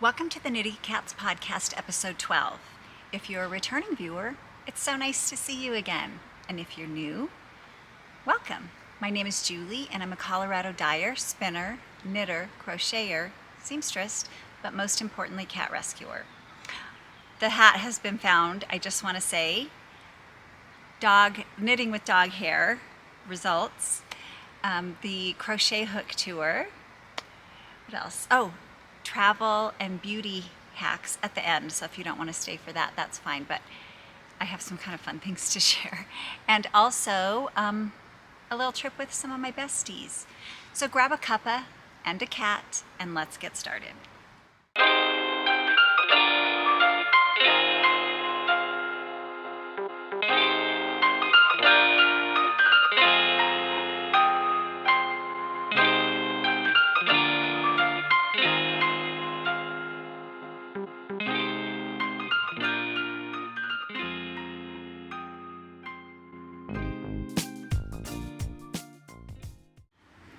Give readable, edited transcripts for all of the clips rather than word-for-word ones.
Welcome to the TheKnittyKats podcast, episode 12. If you're a returning viewer, it's so nice to see you again. And if you're new, welcome. My name is Julie, and I'm a Colorado dyer, spinner, knitter, crocheter, seamstress, but most importantly, cat rescuer. The hat has been found, I just want to say, knitting with dog hair results, the crochet hook tour, what else? Oh, travel and beauty hacks at the end, so if you don't want to stay for that, that's fine, but I have some kind of fun things to share. And also a little trip with some of my besties. So grab a cuppa and a cat and let's get started.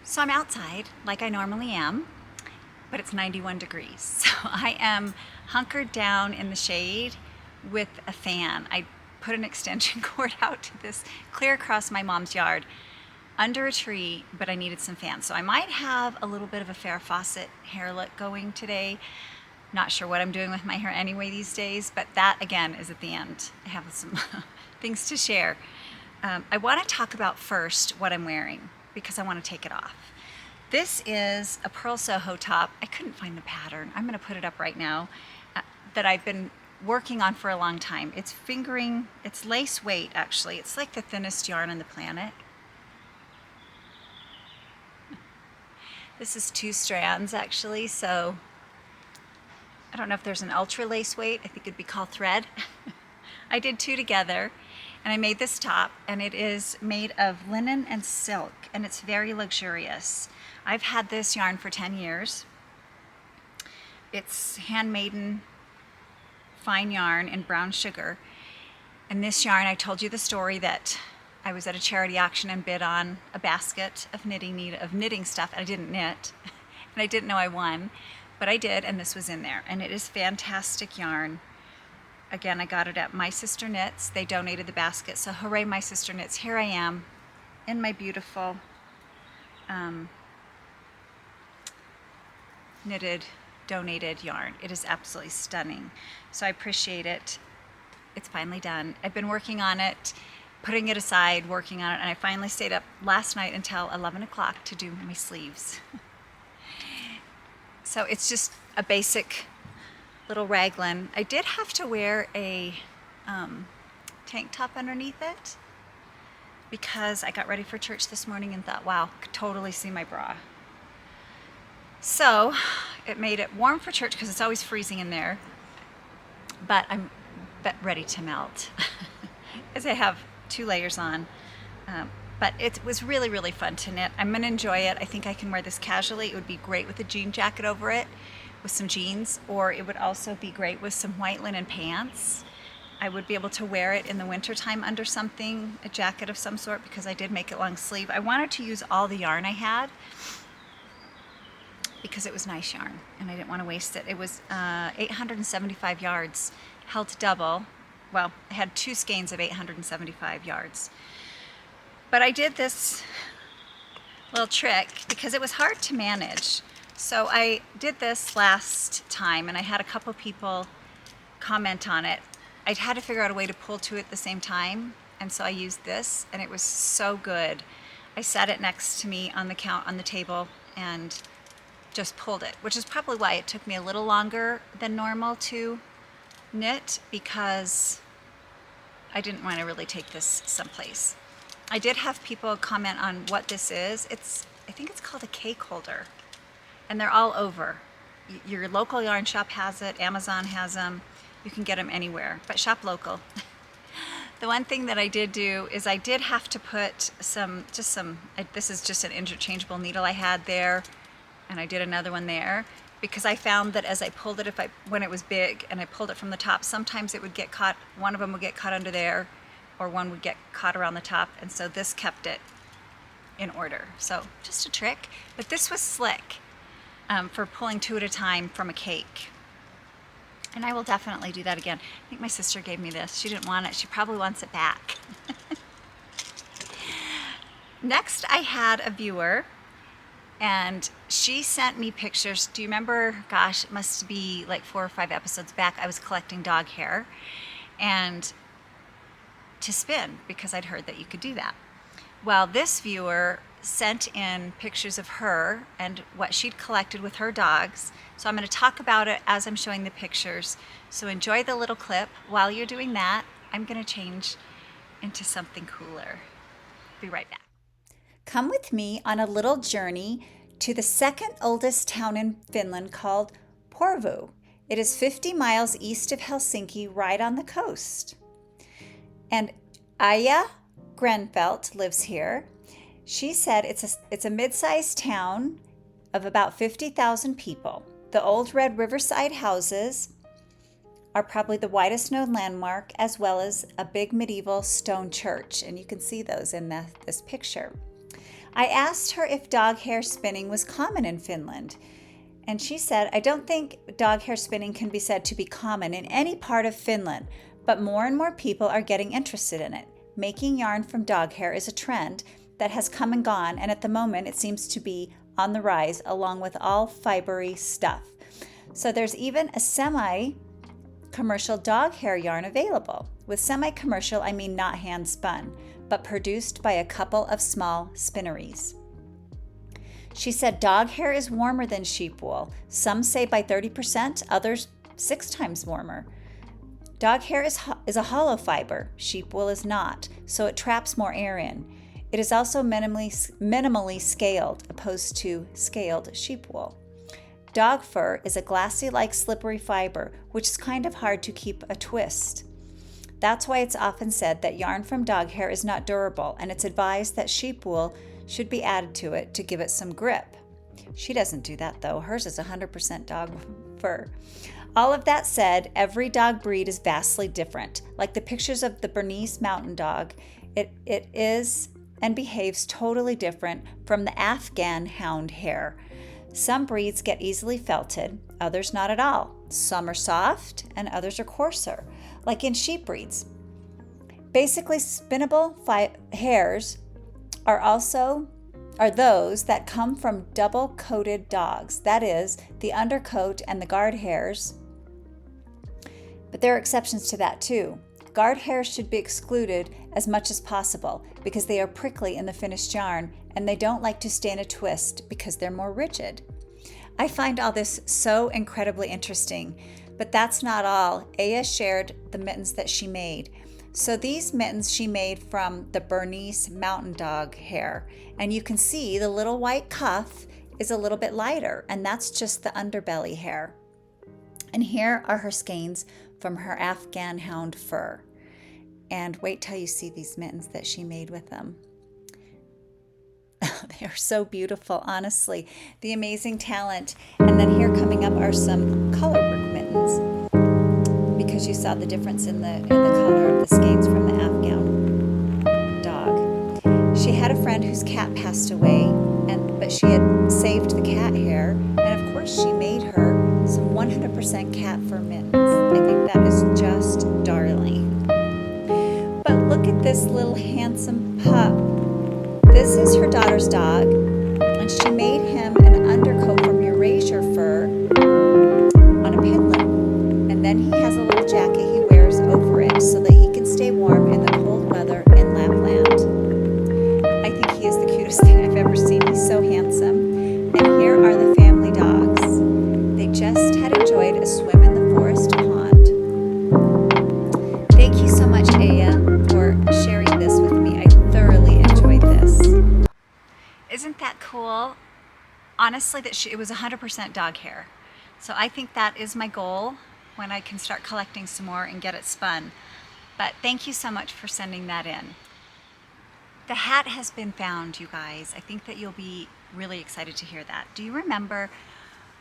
So I'm outside like I normally am, but it's 91 degrees. So I am hunkered down in the shade with a fan. I put an extension cord out to this clear across my mom's yard under a tree, but I needed some fans. So I might have a little bit of a Farrah Fawcett hair look going today. Not sure what I'm doing with my hair anyway these days, but that again is at the end. I have some things to share. I want to talk about first what I'm wearing, because I want to take it off. This is a Purl Soho top. I couldn't find the pattern. I'm going to put it up right now, that I've been working on for a long time. It's lace weight actually. It's like the thinnest yarn on the planet. This is 2 strands actually, so I don't know if there's an ultra lace weight. I think it'd be called thread. I did 2 together. And I made this top, and it is made of linen and silk, and it's very luxurious. I've had this yarn for 10 years. It's handmaiden fine yarn in brown sugar. And this yarn, I told you the story that I was at a charity auction and bid on a basket of knitting stuff, and I didn't knit, and I didn't know I won, but I did, and this was in there. And it is fantastic yarn. Again, I got it at My Sister Knits. They donated the basket, so hooray, My Sister Knits. Here I am in my beautiful knitted, donated yarn. It is absolutely stunning. So I appreciate it. It's finally done. I've been working on it, putting it aside, working on it, and I finally stayed up last night until 11 o'clock to do my sleeves. So it's just a basic little raglan. I did have to wear a tank top underneath it because I got ready for church this morning and thought, wow, I could totally see my bra. So it made it warm for church because it's always freezing in there, but I'm ready to melt as I have 2 layers on. But it was really, really fun to knit. I'm gonna enjoy it. I think I can wear this casually. It would be great with a jean jacket over it, with some jeans, or it would also be great with some white linen pants. I would be able to wear it in the wintertime under something, a jacket of some sort, because I did make it long sleeve. I wanted to use all the yarn I had because it was nice yarn and I didn't want to waste it. It was 875 yards, held double. Well, I had 2 skeins of 875 yards. But I did this little trick because it was hard to manage. So I did this last time and I had a couple people comment on it. I had to figure out a way to pull 2 at the same time, and so I used this and it was so good. I set it next to me on the table and just pulled it, which is probably why it took me a little longer than normal to knit, because I didn't want to really take this someplace. I did have people comment on what this is. I think it's called a cake holder. And they're all over. Your local yarn shop has it, Amazon has them, you can get them anywhere, but shop local. The one thing that I did do is I did have to put this is just an interchangeable needle I had there, and I did another one there, because I found that as I pulled it, when it was big and I pulled it from the top, sometimes it would get caught, one of them would get caught under there, or one would get caught around the top, and so this kept it in order. So just a trick, but this was slick for pulling 2 at a time from a cake. And I will definitely do that again. I think my sister gave me this. She didn't want it. She probably wants it back. Next, I had a viewer, and she sent me pictures. Do you remember, gosh, it must be like 4 or 5 episodes back, I was collecting dog hair and to spin because I'd heard that you could do that. Well, this viewer sent in pictures of her and what she'd collected with her dogs. So I'm going to talk about it as I'm showing the pictures. So enjoy the little clip. While you're doing that, I'm going to change into something cooler. Be right back. Come with me on a little journey to the second oldest town in Finland called Porvoo. It is 50 miles east of Helsinki, right on the coast. And Aija Grenfelt lives here. She said it's a mid-sized town of about 50,000 people. The old red riverside houses are probably the widest known landmark, as well as a big medieval stone church, and you can see those in this picture. I asked her if dog hair spinning was common in Finland, and she said, I don't think dog hair spinning can be said to be common in any part of Finland, but more and more people are getting interested in it. Making yarn from dog hair is a trend that has come and gone, and at the moment it seems to be on the rise along with all fibery stuff. So there's even a semi-commercial dog hair yarn available. With semi-commercial, I mean not hand spun, but produced by a couple of small spinneries. She said dog hair is warmer than sheep wool. Some say by 30%, others 6 times warmer. Dog hair is a hollow fiber. Sheep wool is not, so it traps more air in. It is also minimally scaled, opposed to scaled sheep wool. Dog fur is a glassy-like slippery fiber, which is kind of hard to keep a twist. That's why it's often said that yarn from dog hair is not durable, and it's advised that sheep wool should be added to it to give it some grip. She doesn't do that though. Hers is 100% dog fur. All of that said, every dog breed is vastly different. Like the pictures of the Bernese mountain dog, it is and behaves totally different from the Afghan hound hair. Some breeds get easily felted, others not at all. Some are soft and others are coarser, like in sheep breeds. Basically, spinnable hairs are those that come from double-coated dogs. That is, the undercoat and the guard hairs. But there are exceptions to that too. Guard hairs should be excluded as much as possible because they are prickly in the finished yarn and they don't like to stay in a twist because they're more rigid. I find all this so incredibly interesting, but that's not all. Aija shared the mittens that she made. So these mittens she made from the Bernese mountain dog hair, and you can see the little white cuff is a little bit lighter, and that's just the underbelly hair. And here are her skeins from her Afghan hound fur. And wait till you see these mittens that she made with them. They are so beautiful, honestly. The amazing talent. And then here coming up are some color work mittens, because you saw the difference in the color of the skeins from the Afghan dog. She had a friend whose cat passed away, but she had saved the cat hair, and of course she made her some 100% cat fur mittens. I think that is just darling. But look at this little handsome pup. This is her daughter's dog, and she made him an undercoat from Eurasia fur on a pinlet. And then he has a little jacket he wears over it so that he can stay warm in the cold weather in Lapland. I think he is the cutest thing I've ever seen. He's so handsome. And here are the family dogs. They just had enjoyed a swim in the forest pond. Thank you so much, Aija, for sharing this with me. I thoroughly enjoyed this. Isn't that cool? Honestly, it was 100% dog hair. So I think that is my goal when I can start collecting some more and get it spun. But thank you so much for sending that in. The hat has been found, you guys. I think that you'll be really excited to hear that. Do you remember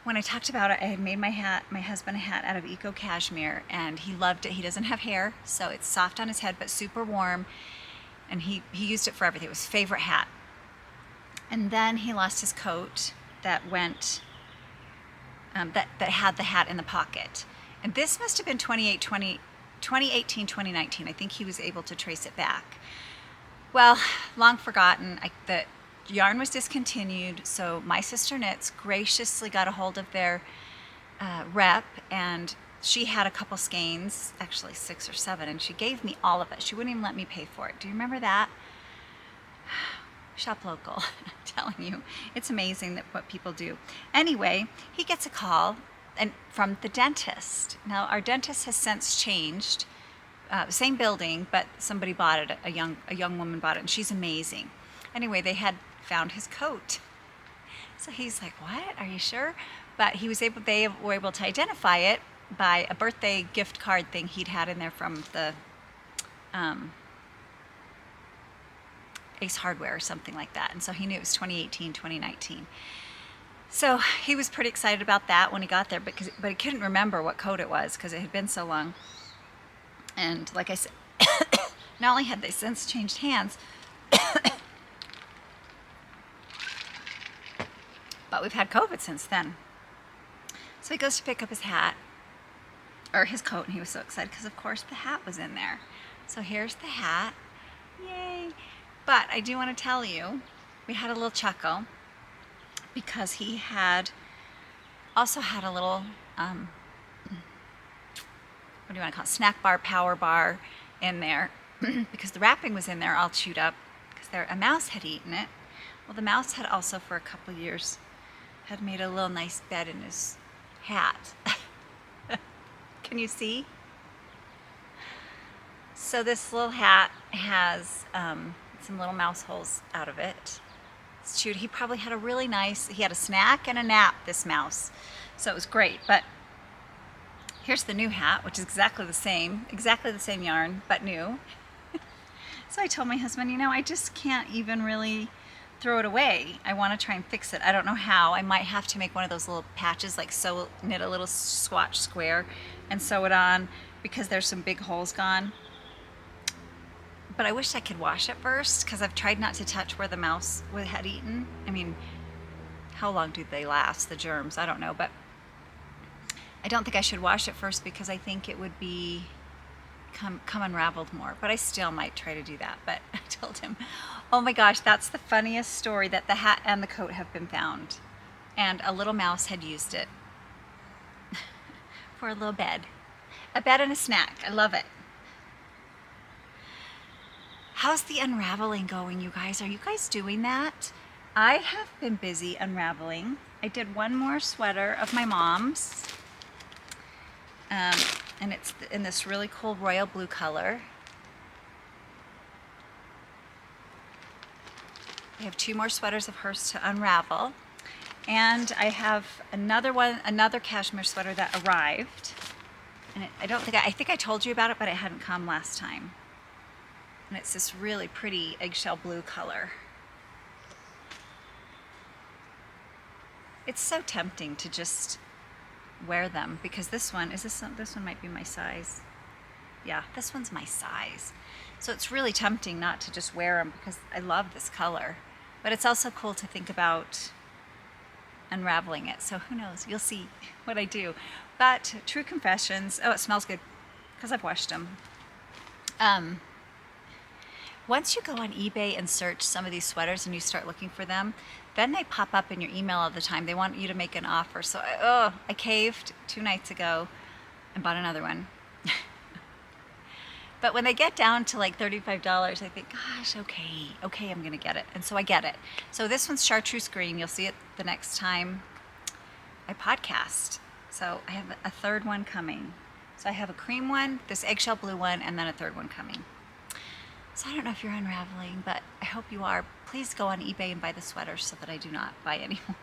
when I talked about it, I had made my husband a hat out of eco cashmere, and he loved it. He doesn't have hair, so it's soft on his head, but super warm. And he used it for everything. It was his favorite hat. And then he lost his coat that went, that had the hat in the pocket. And this must have been 2018, 2019. I think he was able to trace it back. Well, long forgotten, the yarn was discontinued, so My Sister Knits graciously got a hold of their rep, and she had a couple skeins, actually 6 or 7, and she gave me all of it. She wouldn't even let me pay for it. Do you remember that? Shop local. I'm telling you, it's amazing that what people do. Anyway, he gets a call from the dentist. Now, our dentist has since changed. Same building, but somebody bought it. A young woman bought it, and she's amazing. Anyway, they had found his coat. So he's like, "What? Are you sure?" But they were able to identify it by a birthday gift card thing he'd had in there from the Ace Hardware or something like that. And so he knew it was 2018, 2019. So he was pretty excited about that when he got there, but he couldn't remember what coat it was because it had been so long. And like I said, not only had they since changed hands, but we've had COVID since then. So he goes to pick up his hat, or his coat, and he was so excited because of course the hat was in there. So here's the hat, yay. But I do want to tell you, we had a little chuckle because he also had a little, what do you want to call it, snack bar, power bar in there because the wrapping was in there all chewed up because a mouse had eaten it. Well, the mouse had also for a couple years had made a little nice bed in his hat. Can you see? So this little hat has some little mouse holes out of it. It's chewed. He probably had he had a snack and a nap, this mouse. So it was great. But here's the new hat, which is exactly the same yarn, but new. So I told my husband, I just can't even really throw it away. I want to try and fix it. I don't know how. I might have to make one of those little patches, like knit a little swatch square and sew it on because there's some big holes gone. But I wish I could wash it first because I've tried not to touch where the mouse had eaten. I mean, how long do they last, the germs? I don't know, but I don't think I should wash it first because I think it would come unraveled more. But I still might try to do that. But I told him, oh my gosh, that's the funniest story, that the hat and the coat have been found. And a little mouse had used it for a little bed. A bed and a snack. I love it. How's the unraveling going, you guys? Are you guys doing that? I have been busy unraveling. I did one more sweater of my mom's. And it's in this really cool royal blue color. I have 2 more sweaters of hers to unravel. And I have another cashmere sweater that arrived. And I think I told you about it, but it hadn't come last time. And it's this really pretty eggshell blue color. It's so tempting to just wear them because this one might be my size. Yeah, this one's my size. So it's really tempting not to just wear them because I love this color. But it's also cool to think about unraveling it. So who knows? You'll see what I do. But true confessions. Oh, it smells good because I've washed them. Once you go on eBay and search some of these sweaters and you start looking for them, then they pop up in your email all the time. They want you to make an offer. So I caved 2 nights ago and bought another one. But when they get down to like $35, I think, gosh, okay, I'm gonna get it. And so I get it. So this one's chartreuse green. You'll see it the next time I podcast. So I have a third one coming. So I have a cream one, this eggshell blue one, and then a third one coming. So I don't know if you're unraveling, but I hope you are. Please go on eBay and buy the sweaters so that I do not buy anymore.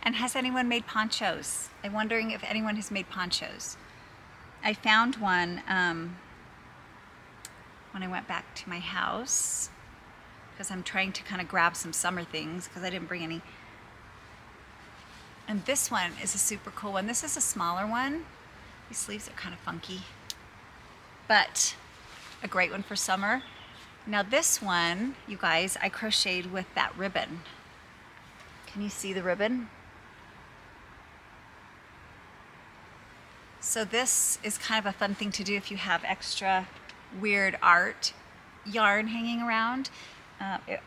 And has anyone made ponchos? I'm wondering if anyone has made ponchos. I found one when I went back to my house because I'm trying to kind of grab some summer things because I didn't bring any. And this one is a super cool one. This is a smaller one. These sleeves are kind of funky, but a great one for summer. Now this one, you guys, I crocheted with that ribbon. Can you see the ribbon? So this is kind of a fun thing to do if you have extra weird art yarn hanging around.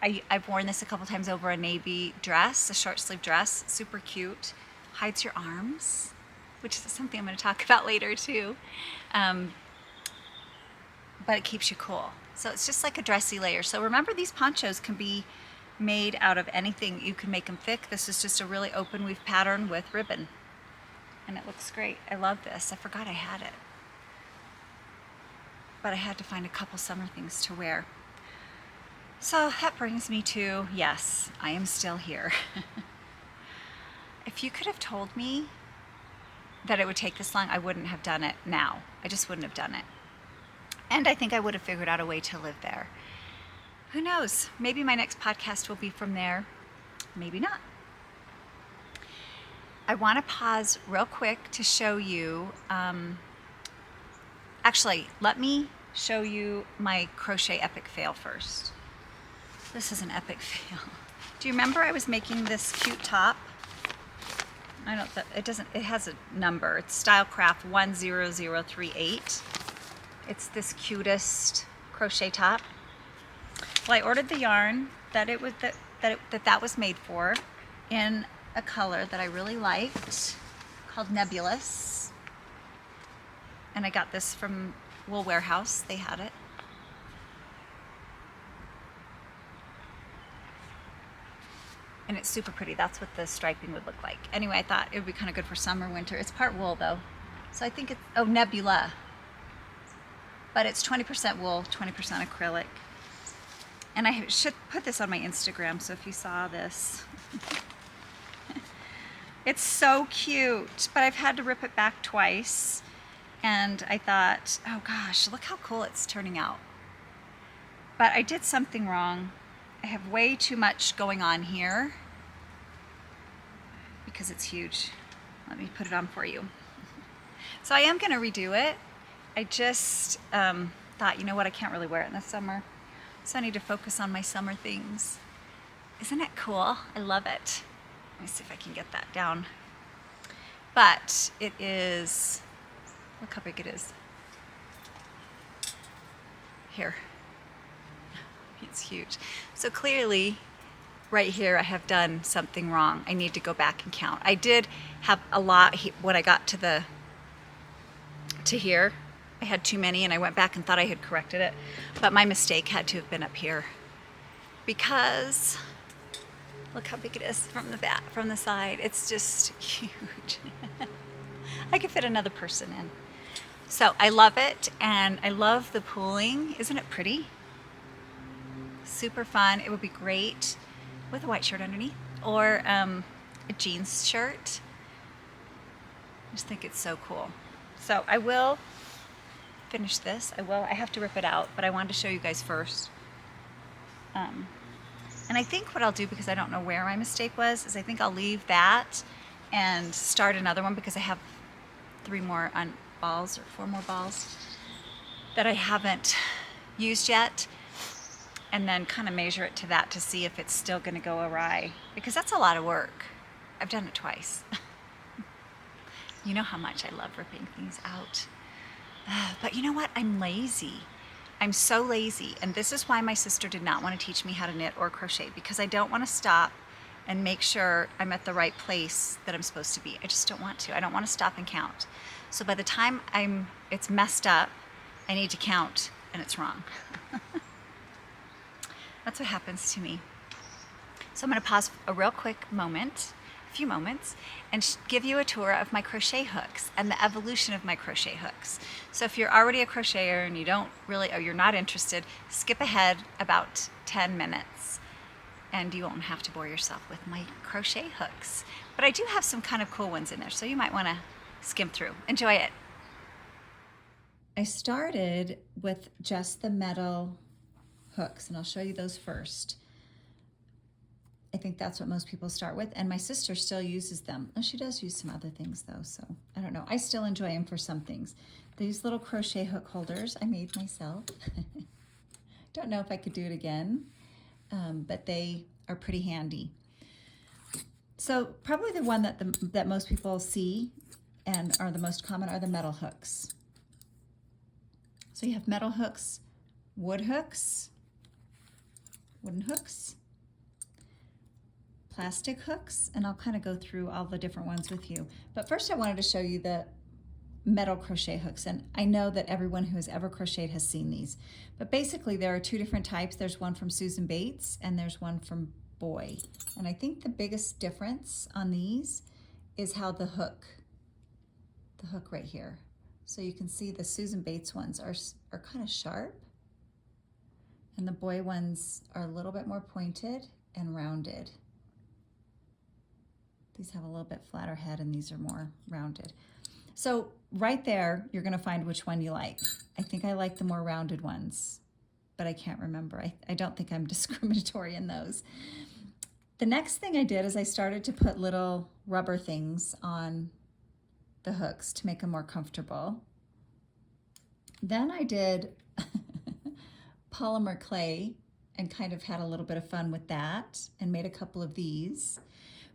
I've worn this a couple times over a navy dress, a short sleeve dress, super cute. Hides your arms, which is something I'm going to talk about later too. But it keeps you cool. So it's just like a dressy layer. So remember, these ponchos can be made out of anything. You can make them thick. This is just a really open weave pattern with ribbon. And it looks great. I love this. I forgot I had it. But I had to find a couple summer things to wear. So that brings me to, yes, I am still here. If you could have told me that it would take this long, I wouldn't have done it now. I just wouldn't have done it. And I think I would have figured out a way to live there. Who knows? Maybe my next podcast will be from there. Maybe not. I want to pause real quick to show you, actually, let me show you my crochet epic fail first. This is an epic fail. Do you remember I was making this cute top? I don't, it has a number. It's Stylecraft 10038. It's this cutest crochet top. Well, I ordered the yarn that it was that was made for in a color that I really liked called Nebulous. And I got this from Wool Warehouse. They had it. And it's super pretty. That's what the striping would look like. Anyway, I thought it would be kind of good for summer, winter. It's part wool though. So I think it's, oh, Nebula. But it's 20% wool, 20% acrylic. And I should put this on my Instagram, so if you saw this. It's so cute, but I've had to rip it back twice. And I thought, oh gosh, look how cool it's turning out. But I did something wrong. I have way too much going on here because it's huge. Let me put it on for you. So I am going to redo it. I just thought, you know what, I can't really wear it in the summer. So I need to focus on my summer things. Isn't it cool? I love it. Let me see if I can get that down. But it is, look how big it is. Here. It's huge. So clearly, right here, I have done something wrong. I need to go back and count. I did have a lot when I got to here. I had too many, and I went back and thought I had corrected it. But my mistake had to have been up here, because look how big it is from the back, from the side. It's just huge. I could fit another person in. So I love it, and I love the pooling. Isn't it pretty? Super fun. It would be great with a white shirt underneath, or a jeans shirt. I just think it's so cool. So I will finish this. I have to rip it out, but I wanted to show you guys first. And I think what I'll do, because I don't know where my mistake was, is I think I'll leave that and start another one, because I have 3 more balls or 4 more balls that I haven't used yet, and then kind of measure it to that to see if it's still going to go awry, because that's a lot of work. I've done it twice. You know how much I love ripping things out. But you know what? I'm lazy. I'm so lazy. And this is why my sister did not want to teach me how to knit or crochet, because I don't want to stop and make sure I'm at the right place that I'm supposed to be. I just don't want to. I don't want to stop and count. So by the time it's messed up, I need to count, and it's wrong. That's what happens to me. So I'm going to pause a real quick moment, a few moments, and give you a tour of my crochet hooks and the evolution of my crochet hooks. So if you're already a crocheter and you don't really, or you're not interested, skip ahead about 10 minutes and you won't have to bore yourself with my crochet hooks. But I do have some kind of cool ones in there, so you might want to skim through. Enjoy it. I started with just the metal hooks, and I'll show you those first. I think that's what most people start with, and my sister still uses them. Oh, she does use some other things though, so I don't know. I still enjoy them for some things. These little crochet hook holders I made myself. Don't know if I could do it again, but they are pretty handy. So probably the one that most people see and are the most common are the metal hooks. So you have metal hooks, wood hooks, wooden hooks, plastic hooks, and I'll kind of go through all the different ones with you. But first I wanted to show you the metal crochet hooks, and I know that everyone who has ever crocheted has seen these. But basically there are two different types. There's one from Susan Bates and there's one from Boy. And I think the biggest difference on these is how the hook right here. So you can see the Susan Bates ones are kind of sharp, and the Boy ones are a little bit more pointed and rounded. These have a little bit flatter head and these are more rounded. So right there, you're gonna find which one you like. I think I like the more rounded ones, but I can't remember. I don't think I'm discriminatory in those. The next thing I did is I started to put little rubber things on the hooks to make them more comfortable. Then I did polymer clay and kind of had a little bit of fun with that and made a couple of these.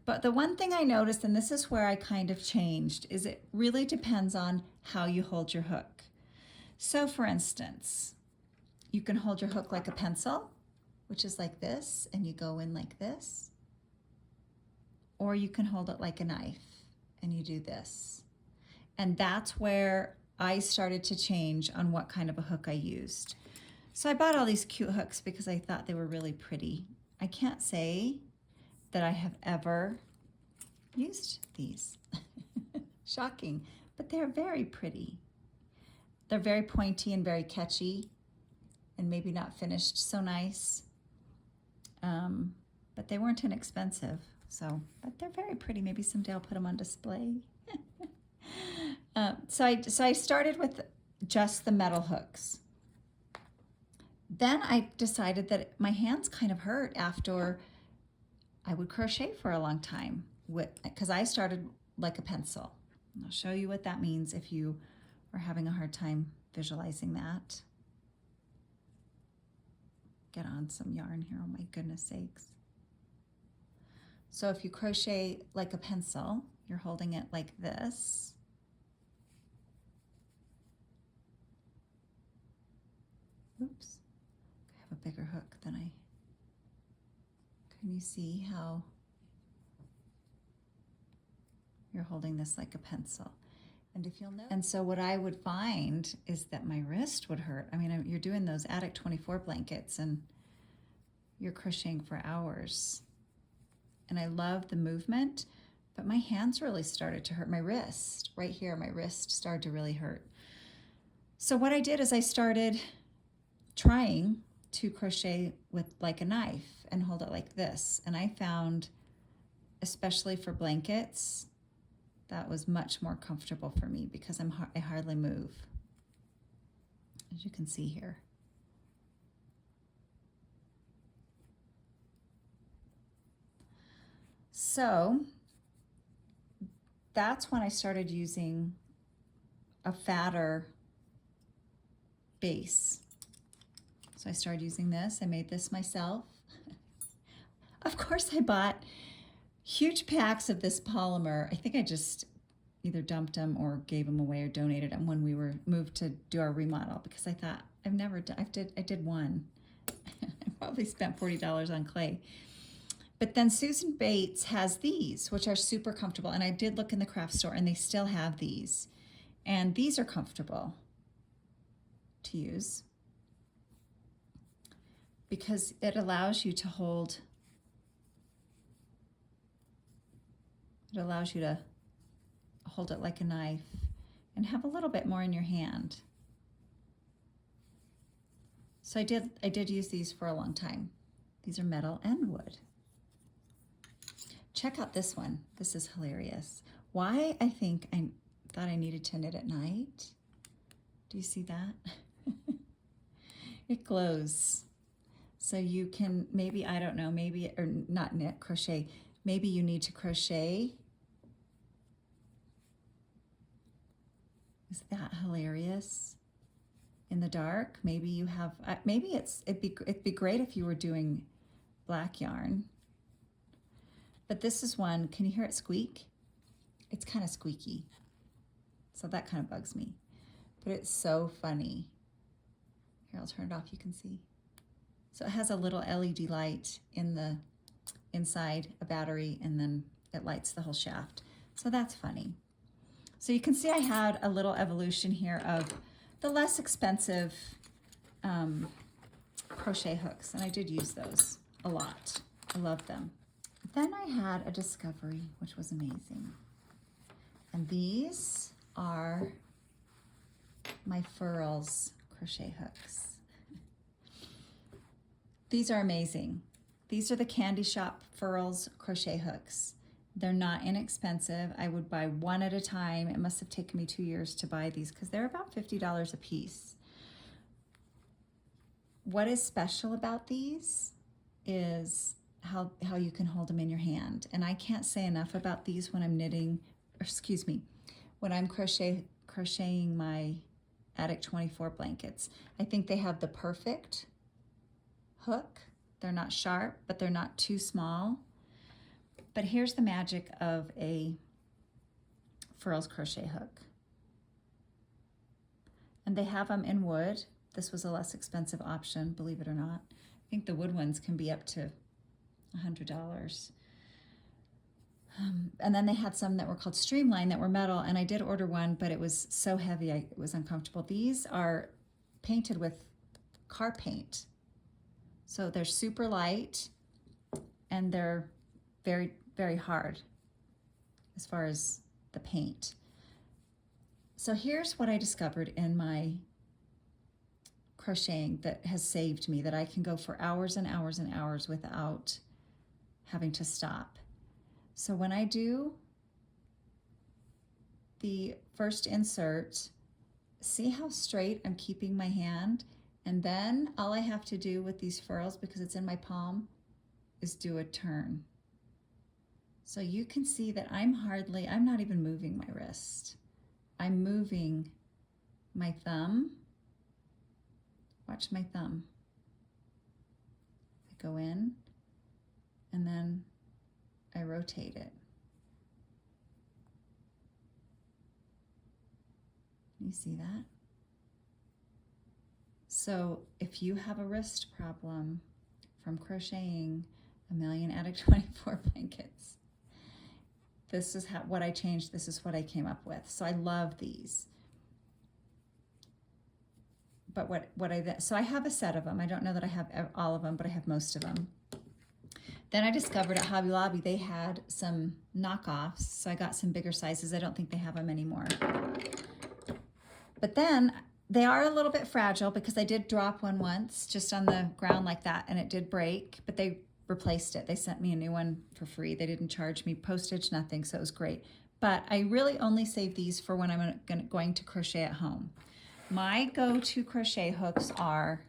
But the one thing I noticed, and this is where I kind of changed, is it really depends on how you hold your hook. So for instance, you can hold your hook like a pencil, which is like this, and you go in like this. Or you can hold it like a knife and you do this. And that's where I started to change on what kind of a hook I used. So I bought all these cute hooks because I thought they were really pretty. I can't say that I have ever used these. Shocking, but they're very pretty. They're very pointy and very catchy and maybe not finished so nice. But they weren't inexpensive. But they're very pretty. Maybe someday I'll put them on display. So I started with just the metal hooks. Then I decided that my hands kind of hurt after I would crochet for a long time because I started like a pencil. And I'll show you what that means if you are having a hard time visualizing that. Get on some yarn here, oh my goodness sakes. So if you crochet like a pencil, you're holding it like this. Oops, I have a bigger hook than I. Can you see how you're holding this like a pencil? And if you'll know. And so what I would find is that my wrist would hurt. I mean, you're doing those Attic 24 blankets and you're crocheting for hours. And I love the movement, but my hands really started to hurt. My wrist, right here, my wrist started to really hurt. So what I did is I started trying to crochet with like a knife and hold it like this. And I found, especially for blankets, that was much more comfortable for me because I hardly move, as you can see here. So that's when I started using a fatter base. So I started using this. I made this myself. Of course, I bought huge packs of this polymer. I think I just either dumped them or gave them away or donated them when we were moved to do our remodel because I thought I did one. I probably spent $40 on clay. But then Susan Bates has these, which are super comfortable. And I did look in the craft store and they still have these. And these are comfortable to use because it allows you to hold, it like a knife and have a little bit more in your hand. So I did use these for a long time. These are metal and wood. Check out this one. This is hilarious. Why I think I thought I needed to knit at night. Do you see that? It glows. So you can maybe, I don't know, maybe, or not knit, crochet. Maybe you need to crochet. Is that hilarious? In the dark, maybe you have, maybe it'd be great if you were doing black yarn. But this is one, can you hear it squeak? It's kind of squeaky. So that kind of bugs me. But it's so funny. Here, I'll turn it off, you can see. So it has a little LED light in the inside, a battery, and then it lights the whole shaft. So that's funny. So you can see I had a little evolution here of the less expensive crochet hooks, and I did use those a lot. I love them. Then I had a discovery, which was amazing. And these are my Furls crochet hooks. These are amazing. These are the Candy Shop Furls crochet hooks. They're not inexpensive. I would buy one at a time. It must have taken me 2 years to buy these because they're about $50 a piece. What is special about these is how you can hold them in your hand. And I can't say enough about these when I'm knitting, or excuse me, when I'm crocheting my Attic 24 blankets. I think they have the perfect hook. They're not sharp, but they're not too small. But here's the magic of a Furls crochet hook. And they have them in wood. This was a less expensive option, believe it or not. I think the wood ones can be up to $100. And then they had some that were called Streamline that were metal, and I did order one, but it was so heavy, it was uncomfortable. These are painted with car paint. So they're super light, and they're very, very hard as far as the paint. So here's what I discovered in my crocheting that has saved me, that I can go for hours and hours and hours without having to stop. So when I do the first insert, see how straight I'm keeping my hand? And then all I have to do with these furls, because it's in my palm, is do a turn. So you can see that I'm not even moving my wrist. I'm moving my thumb. Watch my thumb. I go in and then I rotate it. You see that? So if you have a wrist problem from crocheting a million Attic 24 blankets, this is what I changed. This is what I came up with. So I love these. But so I have a set of them. I don't know that I have all of them, but I have most of them. Then I discovered at Hobby Lobby they had some knockoffs, so I got some bigger sizes. I don't think they have them anymore. But then they are a little bit fragile because I did drop one once just on the ground like that, and it did break, but they replaced it. They sent me a new one for free. They didn't charge me postage, nothing, so it was great. But I really only save these for when I'm going to crochet at home. My go-to crochet hooks are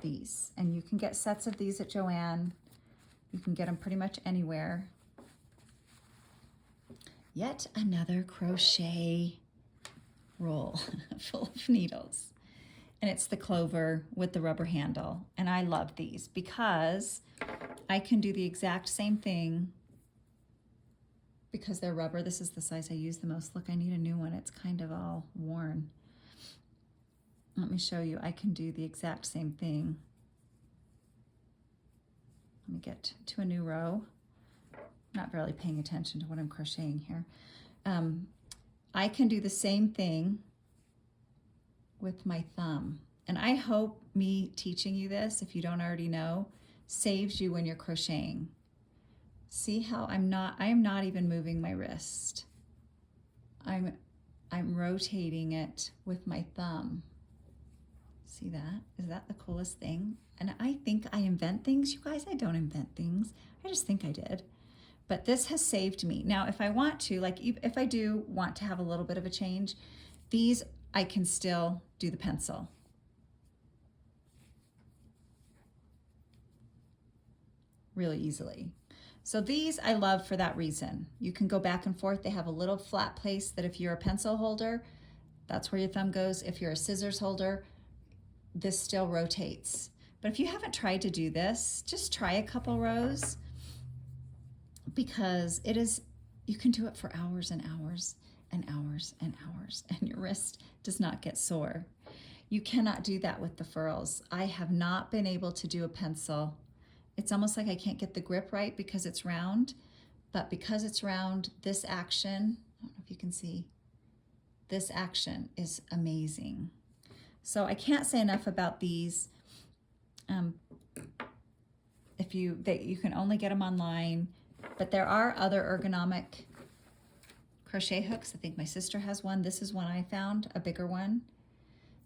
these, and you can get sets of these at Joann. You can get them pretty much anywhere. Yet another crochet roll full of needles. And it's the clover with the rubber handle. And I love these because I can do the exact same thing because they're rubber. This is the size I use the most. Look, I need a new one. It's kind of all worn. Let me show you. I can do the exact same thing. Let me get to a new row. Not really paying attention to what I'm crocheting here. I can do the same thing with my thumb. And I hope me teaching you this, if you don't already know, saves you when you're crocheting. See how I am not even moving my wrist. I'm rotating it with my thumb. See that? Is that the coolest thing? And I think I invent things. You guys, I don't invent things. I just think I did. But this has saved me. Now, if I want to, like if I do want to have a little bit of a change, these I can still do the pencil. Really easily. So these I love for that reason. You can go back and forth. They have a little flat place that if you're a pencil holder, that's where your thumb goes. If you're a scissors holder, this still rotates. But if you haven't tried to do this, just try a couple rows, because you can do it for hours and hours. and hours and hours, and your wrist does not get sore. You cannot do that with the furls. I have not been able to do a pencil. It's almost like I can't get the grip right because it's round, but because it's round, this action, I don't know if you can see, this action is amazing. So I can't say enough about these. You can only get them online, but there are other ergonomic crochet hooks. I think my sister has one. This is one I found, a bigger one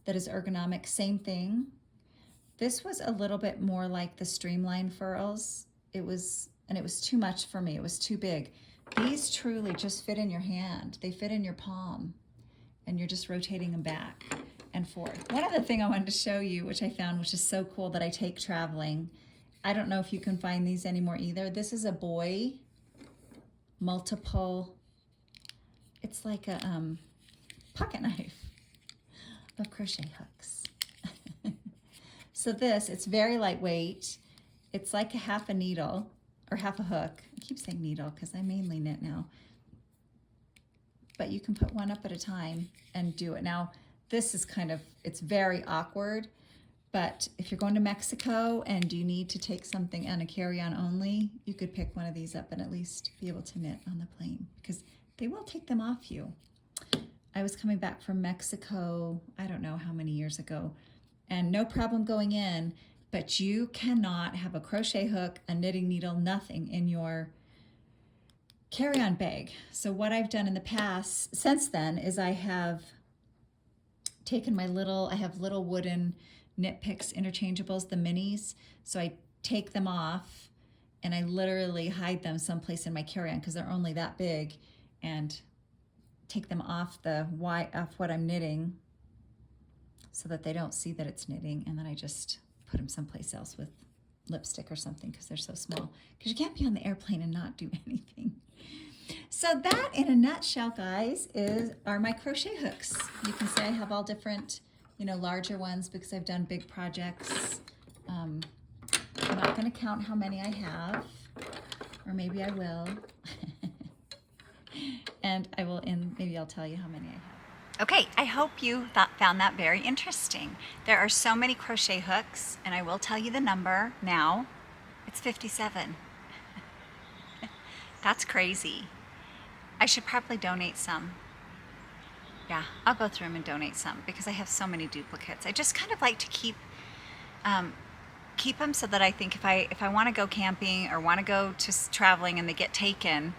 that is ergonomic. Same thing. This was a little bit more like the Streamline furls. It was too much for me. It was too big. These truly just fit in your hand. They fit in your palm, and you're just rotating them back and forth. One other thing I wanted to show you, which I found, which is so cool, that I take traveling. I don't know if you can find these anymore either. This is a boy multiple, it's like a pocket knife of crochet hooks. So this, it's very lightweight. It's like a half a needle or half a hook. I keep saying needle because I mainly knit now. But you can put one up at a time and do it. Now, this is it's very awkward, but if you're going to Mexico and you need to take something on a carry-on only, you could pick one of these up and at least be able to knit on the plane, because they will take them off you. I was coming back from Mexico, I don't know how many years ago, and no problem going in, but you cannot have a crochet hook, a knitting needle, nothing in your carry-on bag. So what I've done in the past, since then, is I have taken I have little wooden Knit Picks interchangeables, the minis. So I take them off and I literally hide them someplace in my carry-on because they're only that big, and take them off off what I'm knitting so that they don't see that it's knitting, and then I just put them someplace else with lipstick or something because they're so small. Because you can't be on the airplane and not do anything. So that, in a nutshell, guys, are my crochet hooks. You can say I have all different, larger ones because I've done big projects. I'm not going to count how many I have, or maybe I will. And I will, maybe I'll tell you how many I have. Okay, I hope you found that very interesting. There are so many crochet hooks, and I will tell you the number now. It's 57. That's crazy. I should probably donate some. Yeah, I'll go through them and donate some because I have so many duplicates. I just kind of like to keep them so that I think if I want to go camping or want to go to traveling and they get taken,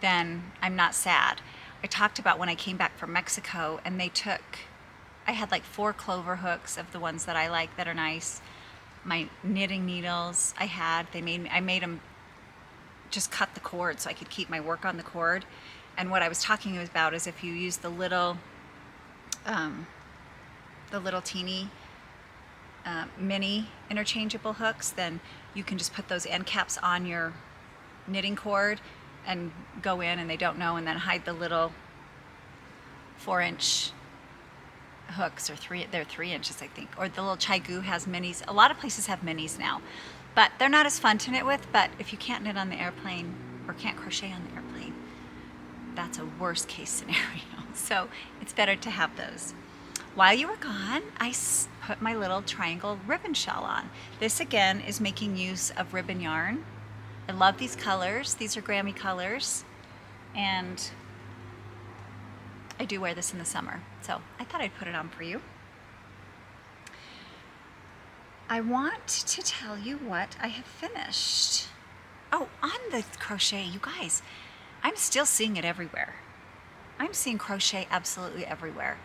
then I'm not sad. I talked about when I came back from Mexico and I had like 4 clover hooks of the ones that I like that are nice. My knitting needles I made them just cut the cord so I could keep my work on the cord. And what I was talking about is if you use the little teeny mini interchangeable hooks, then you can just put those end caps on your knitting cord and go in and they don't know, and then hide the little 4-inch hooks, or they're 3 inches, I think. Or the little Chai-Gu has minis. A lot of places have minis now, but they're not as fun to knit with. But if you can't knit on the airplane or can't crochet on the airplane, that's a worst case scenario. So it's better to have those. While you were gone, I put my little triangle ribbon shawl on. This again is making use of ribbon yarn. I love these colors. These are Grammy colors, and I do wear this in the summer, so I thought I'd put it on for you. I want to tell you what I have finished. Oh, on the crochet, you guys, I'm still seeing it everywhere. I'm seeing crochet absolutely everywhere.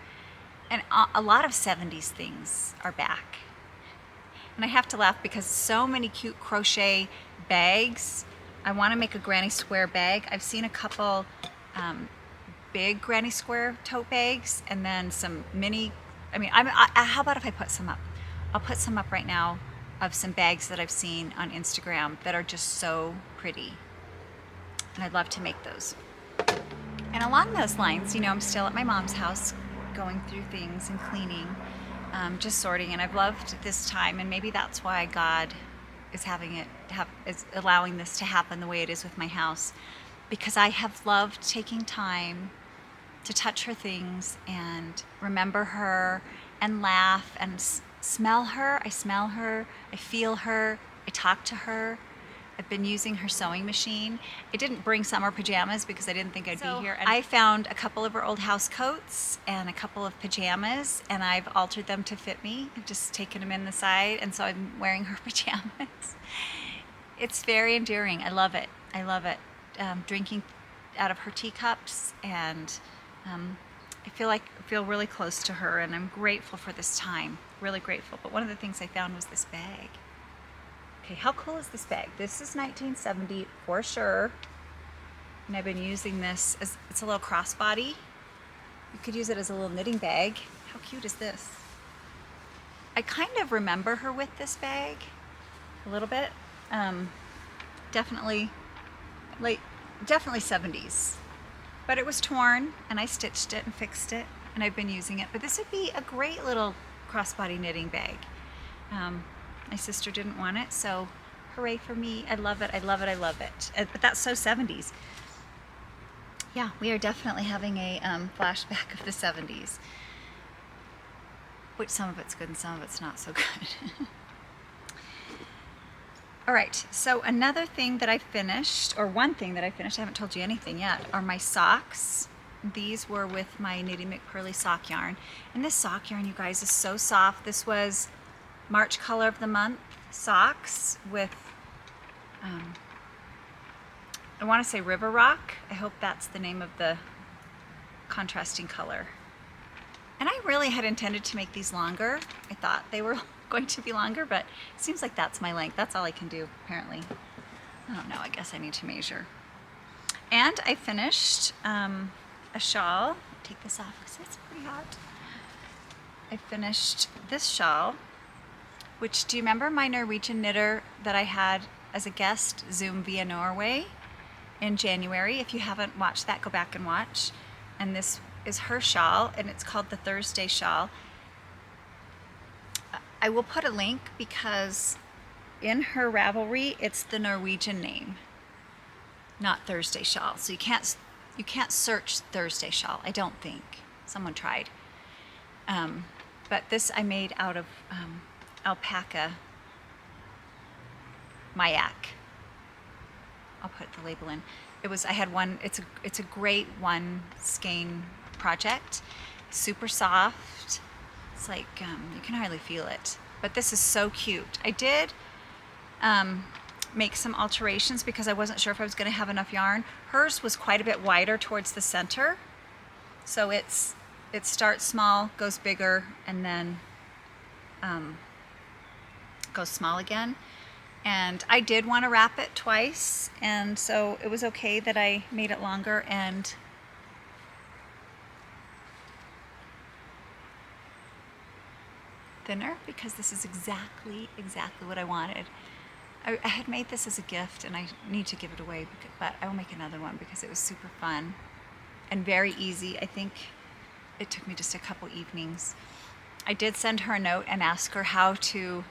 And a lot of 70s things are back. And I have to laugh because so many cute crochet bags. I want to make a granny square bag. I've seen a couple big granny square tote bags, and then some mini. How about if I put some up? I'll put some up right now of some bags that I've seen on Instagram that are just so pretty. And I'd love to make those. And along those lines, I'm still at my mom's house going through things and cleaning, just sorting, and I've loved this time, and maybe that's why God is is allowing this to happen the way it is with my house, because I have loved taking time to touch her things and remember her and laugh and smell her. I smell her, I feel her, I talk to her. I've been using her sewing machine. I didn't bring summer pajamas because I didn't think I'd be here. And I found a couple of her old house coats and a couple of pajamas, and I've altered them to fit me. I've just taken them in the side, and so I'm wearing her pajamas. It's very endearing. I love it. I love it. Drinking out of her teacups, and I feel really close to her, and I'm grateful for this time. Really grateful. But one of the things I found was this bag. Okay, how cool is this bag? This is 1970 for sure. And I've been using this as, it's a little crossbody. You could use it as a little knitting bag. How cute is this? I kind of remember her with this bag a little bit. Definitely 70s. But it was torn, and I stitched it and fixed it, and I've been using it. But this would be a great little crossbody knitting bag. My sister didn't want it, so hooray for me. I love it, I love it, I love it. But that's so 70s. Yeah, we are definitely having a flashback of the 70s. Which some of it's good and some of it's not so good. All right, so another thing that I finished, or one thing that I finished, I haven't told you anything yet, are my socks. These were with my Knitty McPurley sock yarn. And this sock yarn, you guys, is so soft. This was March color of the month socks with, I want to say River Rock. I hope that's the name of the contrasting color. And I really had intended to make these longer. I thought they were going to be longer, but it seems like that's my length. That's all I can do, apparently. I don't know, I guess I need to measure. And I finished a shawl. Take this off because it's pretty hot. I finished this shawl, which, do you remember my Norwegian knitter that I had as a guest Zoom via Norway in January? If you haven't watched that, go back and watch. And this is her shawl, and it's called the Thursday shawl. I will put a link because in her Ravelry, it's the Norwegian name, not Thursday shawl. So you can't search Thursday shawl, I don't think. Someone tried. But this I made out of alpaca Mayak. I'll put the label in. I had one, it's a great one skein project. Super soft. It's like, you can hardly feel it. But this is so cute. I did make some alterations because I wasn't sure if I was going to have enough yarn. Hers was quite a bit wider towards the center. So it starts small, goes bigger, and then goes small again. And I did want to wrap it twice, and so it was okay that I made it longer and thinner, because this is exactly what I wanted. I had made this as a gift, and I need to give it away, but I will make another one because it was super fun and very easy. I think it took me just a couple evenings. I did send her a note and ask her how to,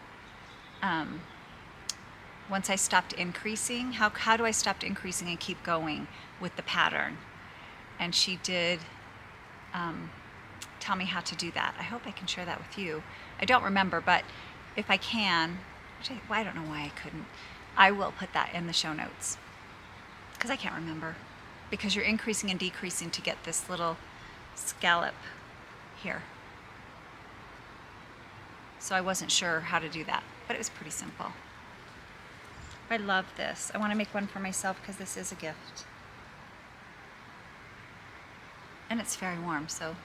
once I stopped increasing, how do I stop increasing and keep going with the pattern? And she did tell me how to do that. I hope I can share that with you. I don't remember, but if I can, I don't know why I couldn't, I will put that in the show notes, because I can't remember, because you're increasing and decreasing to get this little scallop here. So I wasn't sure how to do that, but it was pretty simple. I love this. I want to make one for myself because this is a gift. And it's very warm, so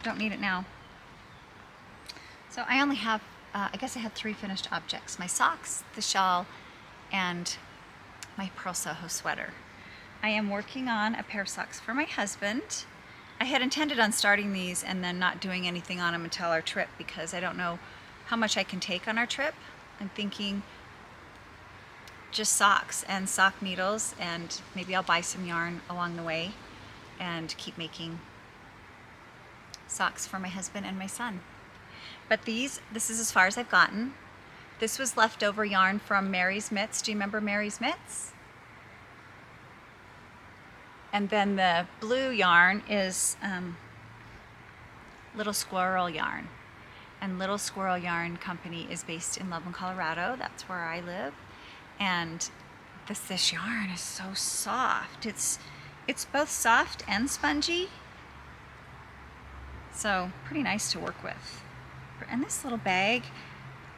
don't need it now. So I only have, I guess I had 3 finished objects. My socks, the shawl, and my Purl Soho sweater. I am working on a pair of socks for my husband. I had intended on starting these and then not doing anything on them until our trip, because I don't know how much I can take on our trip. I'm thinking just socks and sock needles, and maybe I'll buy some yarn along the way and keep making socks for my husband and my son. But this is as far as I've gotten. This was leftover yarn from Mary's Mitts. Do you remember Mary's Mitts? And then the blue yarn is Little Squirrel Yarn. And Little Squirrel Yarn Company is based in Loveland, Colorado. That's where I live. And this yarn is so soft. It's both soft and spongy. So pretty nice to work with. And this little bag,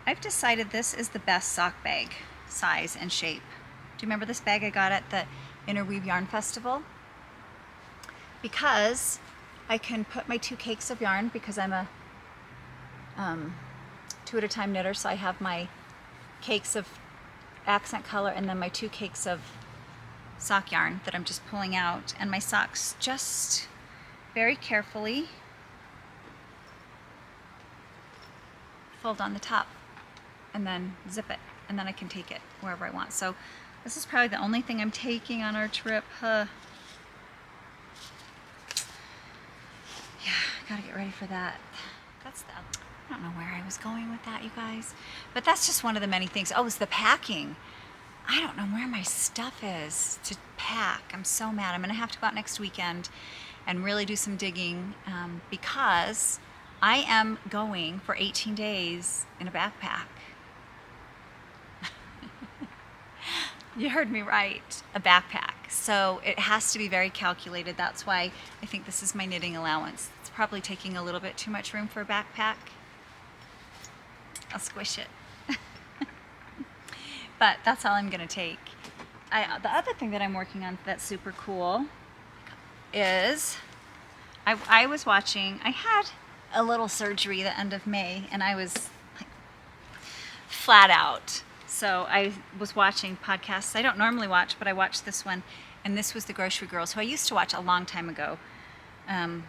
I've decided this is the best sock bag size and shape. Do you remember this bag I got at the Interweave Yarn Festival? Because I can put my 2 cakes of yarn, because I'm a 2 at a time knitter, so I have my cakes of accent color and then my 2 cakes of sock yarn that I'm just pulling out, and my socks just very carefully fold on the top and then zip it, and then I can take it wherever I want. So this is probably the only thing I'm taking on our trip. Yeah, I gotta get ready for that. I don't know where I was going with that, you guys, but that's just one of the many things. Oh, it's the packing. I don't know where my stuff is to pack. I'm so mad. I'm gonna have to go out next weekend and really do some digging, because I am going for 18 days in a backpack. You heard me right, a backpack. So it has to be very calculated. That's why I think this is my knitting allowance. It's probably taking a little bit too much room for a backpack. I'll squish it. But that's all I'm gonna take. The other thing that I'm working on that's super cool is I was watching, I had a little surgery the end of May, and I was like flat out. So I was watching podcasts I don't normally watch, but I watched this one, and this was The Grocery Girls, who I used to watch a long time ago. But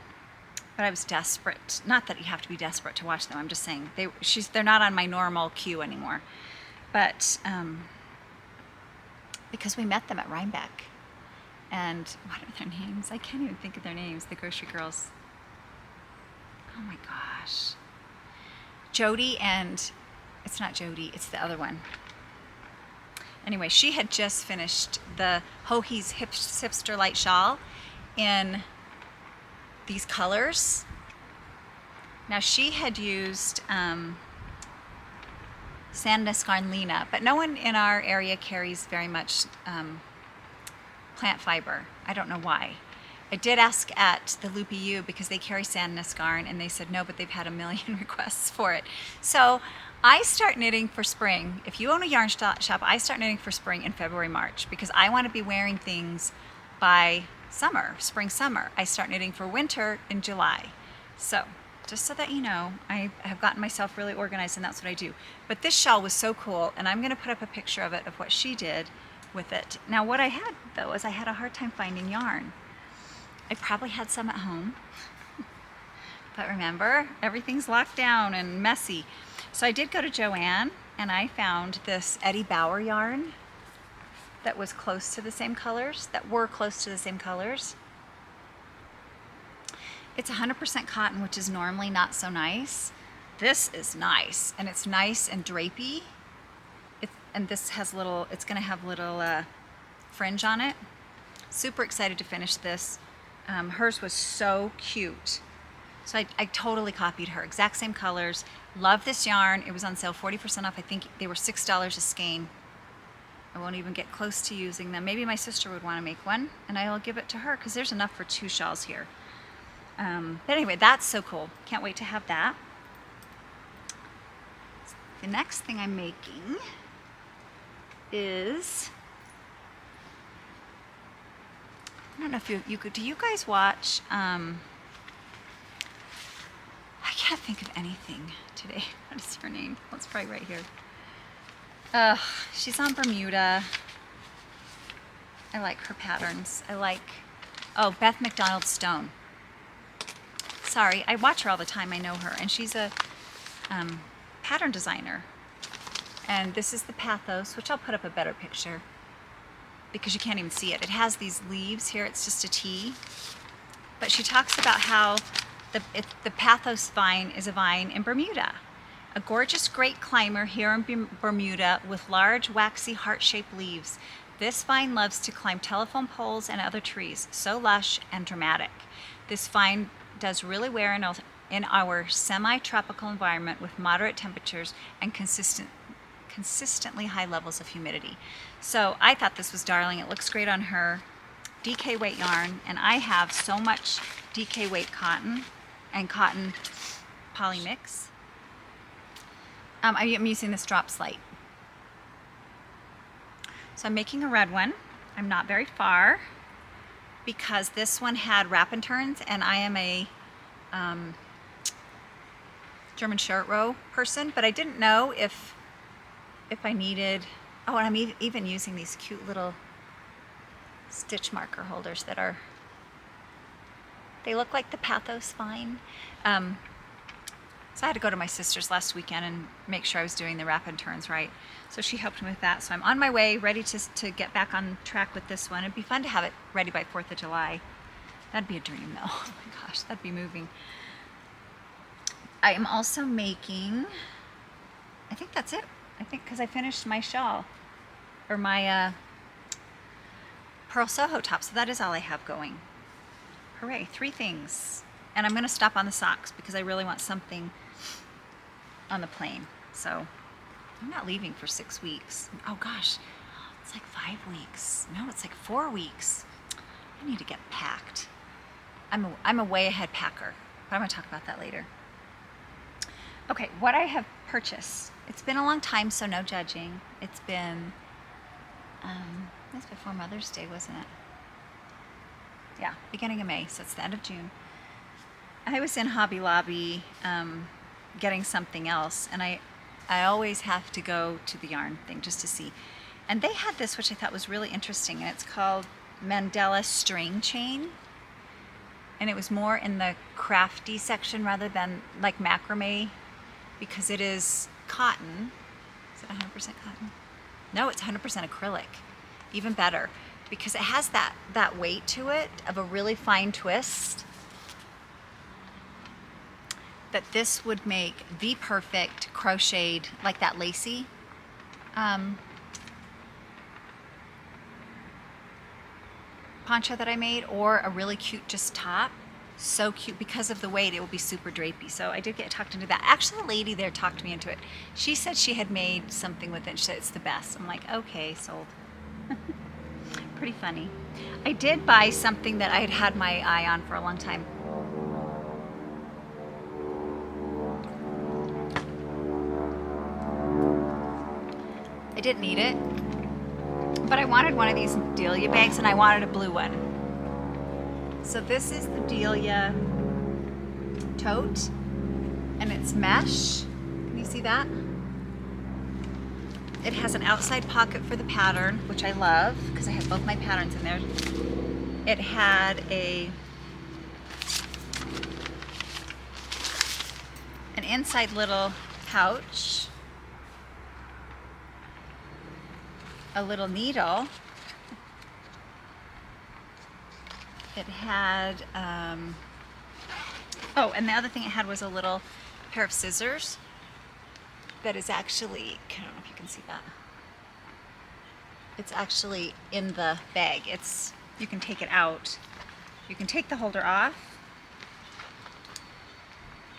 I was desperate. Not that you have to be desperate to watch them. I'm just saying they're not on my normal queue anymore. But because we met them at Rhinebeck, and what are their names? I can't even think of their names. The Grocery Girls. Oh my gosh. Jody and it's not Jody. It's the other one. Anyway, she had just finished the Hohe's hipster light shawl in these colors. Now she had used Sandnes Garn Lena, but no one in our area carries very much plant fiber. I don't know why. I did ask at the Loopy U because they carry Sandnes Garn, and they said no, but they've had a million requests for it. So I start knitting for spring. If you own a yarn shop, I start knitting for spring in February, March, because I want to be wearing things by summer, spring, summer. I start knitting for winter in July. So just so that you know, I have gotten myself really organized, and that's what I do. But this shawl was so cool, and I'm going to put up a picture of it, of what she did with it. Now what I had though is I had a hard time finding yarn. I probably had some at home, but remember, everything's locked down and messy. So I did go to Joann, and I found this Eddie Bauer yarn that was close to the same colors, It's 100% cotton, which is normally not so nice. This is nice, and it's nice and drapey. And this has it's gonna have little fringe on it. Super excited to finish this. Hers was so cute. So I totally copied her, exact same colors. Love this yarn. It was on sale 40% off. I think they were $6 a skein. I won't even get close to using them. Maybe my sister would want to make one, and I'll give it to her because there's enough for 2 shawls here. But anyway, that's so cool. Can't wait to have that. The next thing I'm making is, I don't know if you could, do you guys watch, I can't think of anything today. What is her name? Well, it's probably right here. She's on Bermuda. I like her patterns. Oh, Beth McDonald Stone. Sorry, I watch her all the time. I know her, and she's a pattern designer. And this is the Pothos, which I'll put up a better picture because you can't even see it. It has these leaves here. It's just a T. But she talks about how the Pothos vine is a vine in Bermuda. A gorgeous great climber here in Bermuda with large waxy heart-shaped leaves. This vine loves to climb telephone poles and other trees, so lush and dramatic. This vine does really well in our semi-tropical environment with moderate temperatures and consistently high levels of humidity. So I thought this was darling. It looks great on her. DK weight yarn, and I have so much DK weight cotton and cotton poly mix. I'm using this drop slite. So I'm making a red one. I'm not very far because this one had wrap and turns, and I am a German short row person, but I didn't know if I needed, oh, and I'm even using these cute little stitch marker holders that are, they look like the Pothos vine. So I had to go to my sister's last weekend and make sure I was doing the wrap and turns right. So she helped me with that. So I'm on my way, ready to get back on track with this one. It'd be fun to have it ready by 4th of July. That'd be a dream though. Oh my gosh, that'd be moving. I am also making, I think that's it. I think because I finished my shawl, or my Purl Soho top. So that is all I have going. Hooray, 3 things. And I'm going to stop on the socks because I really want something on the plane. So I'm not leaving for 6 weeks. Oh gosh, it's like 5 weeks. No, it's like 4 weeks. I need to get packed. I'm a way ahead packer, but I'm going to talk about that later. Okay, what I have purchased. It's been a long time, so no judging. It's been, that's before Mother's Day, wasn't it? Yeah, beginning of May, so it's the end of June. I was in Hobby Lobby getting something else, and I always have to go to the yarn thing just to see. And they had this, which I thought was really interesting, and it's called Mandela String Chain. And it was more in the crafty section rather than like macrame, because it is cotton. Is it 100% cotton? No, it's 100% acrylic. Even better, because it has that weight to it of a really fine twist that this would make the perfect crocheted, like that lacy poncho that I made, or a really cute just top. So cute. Because of the weight, it will be super drapey. So I did get talked into that. Actually, the lady there talked me into it. She said she had made something with it. She said it's the best. I'm like, okay, sold. Pretty funny. I did buy something that I had had my eye on for a long time. I didn't need it, but I wanted one of these Delia bags, and I wanted a blue one. So this is the Delia tote, and it's mesh. Can you see that? It has an outside pocket for the pattern, which I love because I have both my patterns in there. It had an inside little pouch, a little needle. It had, oh, and the other thing it had was a little pair of scissors that is actually, I don't know if you can see that. It's actually in the bag. You can take it out. You can take the holder off,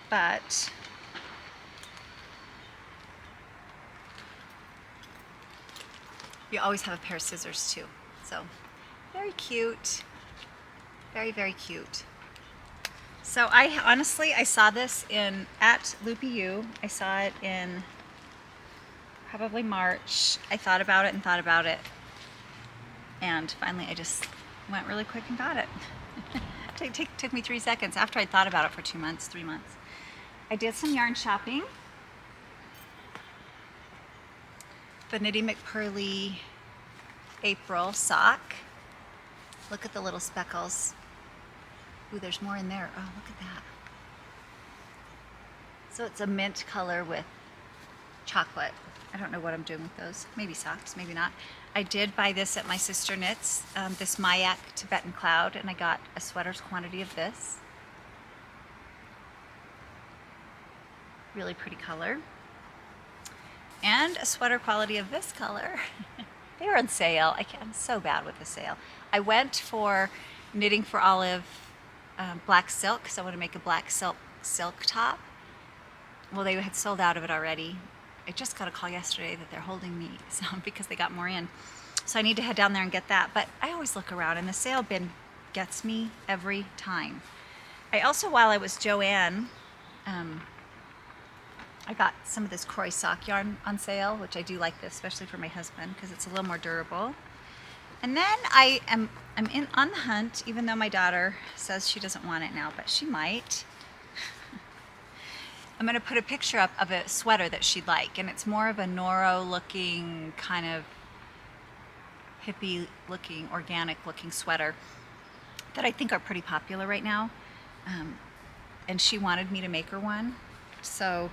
but you always have a pair of scissors too. So very cute. Very, very cute. So I honestly saw this at Loopy U. I saw it in probably March. I thought about it and thought about it. And finally I just went really quick and got it. It took me 3 seconds after I thought about it for 2 months, 3 months. I did some yarn shopping. The Knitty McPurley April sock. Look at the little speckles. Ooh, there's more in there. Oh, look at that. So it's a mint color with chocolate. I don't know what I'm doing with those. Maybe socks, maybe not. I did buy this at my sister knits, this Mayak Tibetan Cloud, and I got a sweater's quantity of this. Really pretty color. And a sweater quality of this color. They were on sale. I'm so bad with the sale. I went for Knitting for Olive black silk, because I want to make a black silk top. Well, they had sold out of it already. I just got a call yesterday that they're holding me some because they got more in. So I need to head down there and get that. But I always look around, and the sale bin gets me every time. I also, while I was Joanne, I got some of this Crochet sock yarn on sale, which I do like this, especially for my husband, because it's a little more durable. And then I'm on the hunt, even though my daughter says she doesn't want it now, but she might. I'm going to put a picture up of a sweater that she'd like, and it's more of a Noro-looking, kind of hippie-looking, organic-looking sweater that I think are pretty popular right now. And she wanted me to make her one. So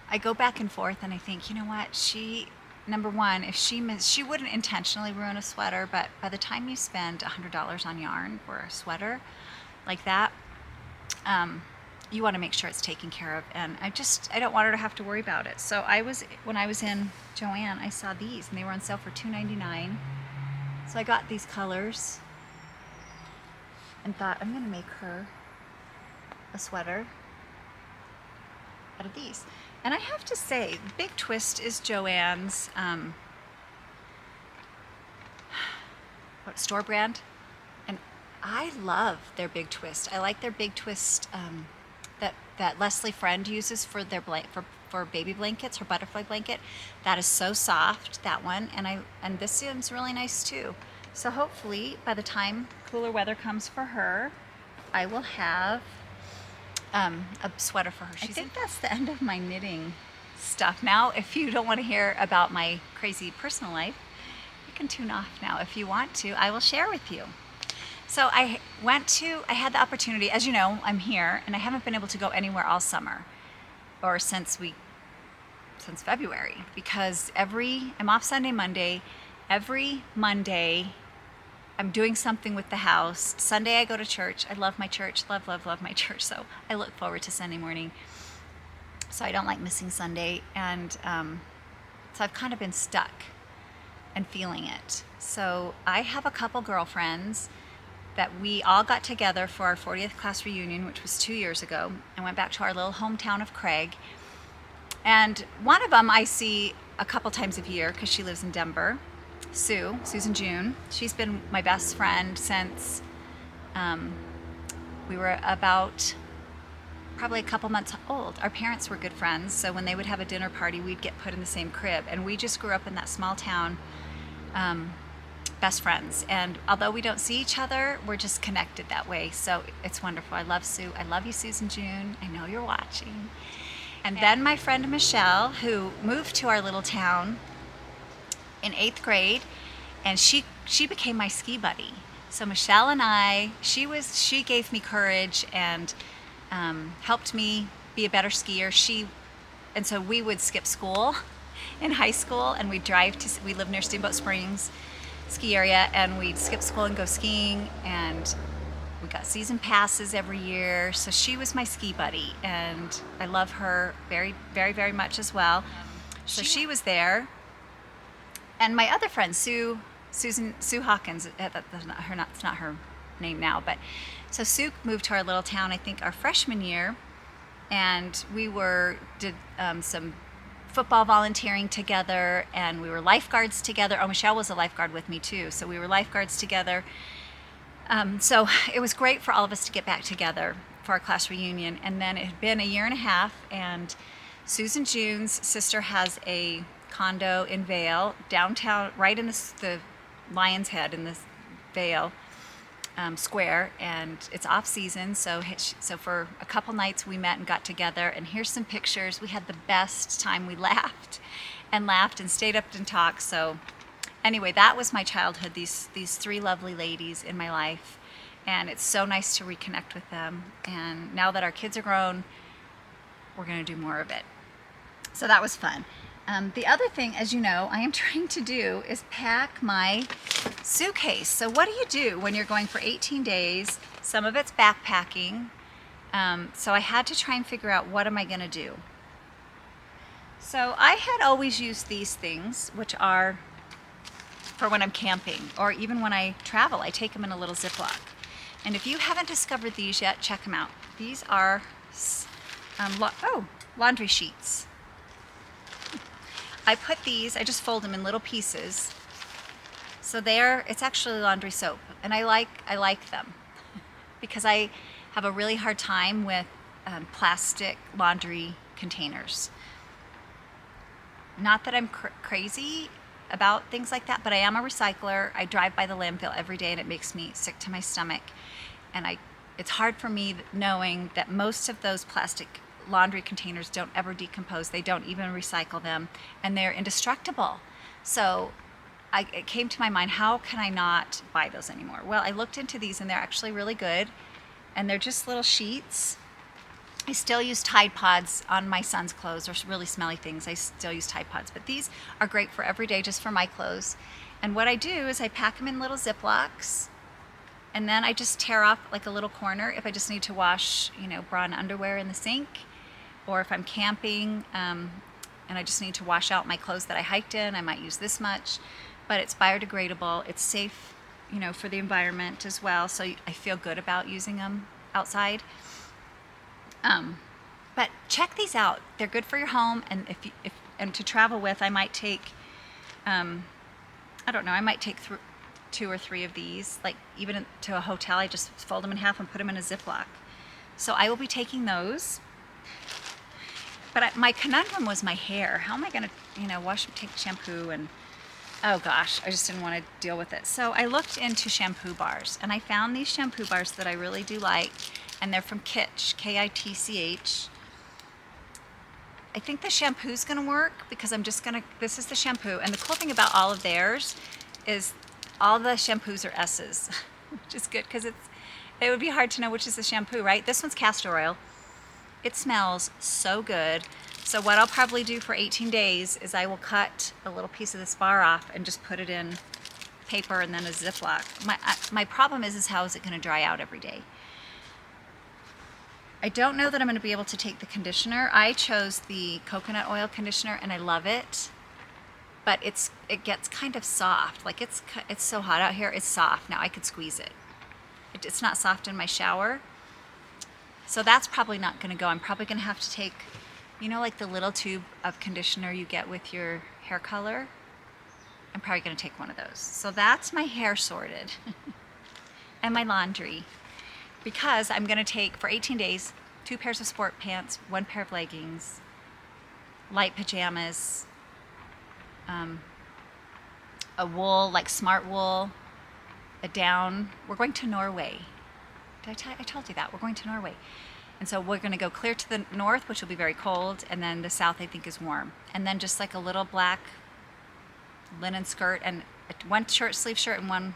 I go back and forth, and I think, you know what? Number one, if she wouldn't intentionally ruin a sweater, but by the time you spend $100 on yarn for a sweater like that, you want to make sure it's taken care of, and I don't want her to have to worry about it. So when I was in Joanne, I saw these, and they were on sale for $2.99. So I got these colors and thought, I'm going to make her a sweater out of these. And I have to say, Big Twist is Joanne's store brand, and I love their Big Twist. I like their Big Twist that Leslie Friend uses for their for baby blankets, her butterfly blanket. That is so soft, that one, and this seems really nice too. So hopefully by the time cooler weather comes for her, I will have a sweater for her. I think that's the end of my knitting stuff. Now, if you don't want to hear about my crazy personal life, you can tune off now. If you want to, I will share with you. So I had the opportunity, as you know, I'm here, and I haven't been able to go anywhere all summer, or since February, because I'm off Sunday, Monday. Every Monday, I'm doing something with the house. Sunday, I go to church. I love my church, love, love, love my church. So I look forward to Sunday morning. So I don't like missing Sunday. And so I've kind of been stuck and feeling it. So I have a couple girlfriends that we all got together for our 40th class reunion, which was 2 years ago, and went back to our little hometown of Craig. And one of them I see a couple times a year because she lives in Denver. Susan June. She's been my best friend since we were about probably a couple months old. Our parents were good friends, so when they would have a dinner party, we'd get put in the same crib. And we just grew up in that small town, best friends. And although we don't see each other, we're just connected that way. So it's wonderful. I love Sue. I love you, Susan June. I know you're watching. And then my friend Michelle, who moved to our little town in 8th grade, and she became my ski buddy. So Michelle and I, she gave me courage and helped me be a better skier. And so we would skip school in high school, and we live near Steamboat Springs ski area, and we'd skip school and go skiing, and we got season passes every year. So she was my ski buddy, and I love her very, very, very much as well. So she was there. And my other friend, Sue Hawkins, it's not her name now, but so Sue moved to our little town, I think our freshman year, and we did some football volunteering together, and we were lifeguards together. Oh, Michelle was a lifeguard with me too, so we were lifeguards together. So it was great for all of us to get back together for our class reunion. And then it had been a year and a half, and Susan June's sister has a condo in Vail, downtown, right in the Lion's Head in this Vail square, and it's off season, so for a couple nights we met and got together, and here's some pictures. We had the best time. We laughed and stayed up and talked. So anyway, that was my childhood, these three lovely ladies in my life, and it's so nice to reconnect with them. And now that our kids are grown, we're going to do more of it. So that was fun. The other thing, as you know, I am trying to do is pack my suitcase. So what do you do when you're going for 18 days? Some of it's backpacking. So I had to try and figure out, what am I going to do? So I had always used these things, which are for when I'm camping, or even when I travel, I take them in a little Ziploc. And if you haven't discovered these yet, check them out. These are laundry sheets. I just fold them in little pieces. So it's actually laundry soap, and I like them because I have a really hard time with plastic laundry containers. Not that I'm crazy about things like that, but I am a recycler. I drive by the landfill every day and it makes me sick to my stomach. And it's hard for me knowing that most of those plastic laundry containers don't ever decompose. They don't even recycle them, and they're indestructible. So it came to my mind, how can I not buy those anymore? Well, I looked into these and they're actually really good, and they're just little sheets. I still use Tide Pods on my son's clothes, or really smelly things. I still use Tide Pods, but these are great for every day, just for my clothes. And what I do is I pack them in little Ziplocs, and then I just tear off like a little corner if I just need to wash, bra and underwear in the sink, or if I'm camping and I just need to wash out my clothes that I hiked in, I might use this much. But it's biodegradable. It's safe, for the environment as well. So I feel good about using them outside. But check these out. They're good for your home, and and to travel with, I might take, I might take 2 or 3 of these. Like even to a hotel, I just fold them in half and put them in a Ziploc. So I will be taking those. But my conundrum was my hair. How am I going to, take shampoo and, oh gosh, I just didn't want to deal with it. So I looked into shampoo bars, and I found these shampoo bars that I really do like, and they're from Kitsch, Kitch. I think the shampoo's going to work because this is the shampoo. And the cool thing about all of theirs is all the shampoos are S's, which is good because it would be hard to know which is the shampoo, right? This one's castor oil. It smells so good. So what I'll probably do for 18 days is I will cut a little piece of this bar off and just put it in paper and then a Ziploc. My problem is how is it going to dry out every day? I don't know that I'm going to be able to take the conditioner. I chose the coconut oil conditioner and I love it, but it gets kind of soft. Like it's so hot out here, it's soft. Now I could squeeze it. It's not soft in my shower. So that's probably not going to go. I'm probably going to have to take, like the little tube of conditioner you get with your hair color. I'm probably going to take one of those. So that's my hair sorted and my laundry. Because I'm going to take, for 18 days, 2 pairs of sport pants, 1 pair of leggings, light pajamas, a wool, like smart wool, a down. We're going to Norway. I told you that. We're going to Norway. And so we're going to go clear to the north, which will be very cold, and then the south I think is warm. And then just like a little black linen skirt, and 1 short sleeve shirt and 1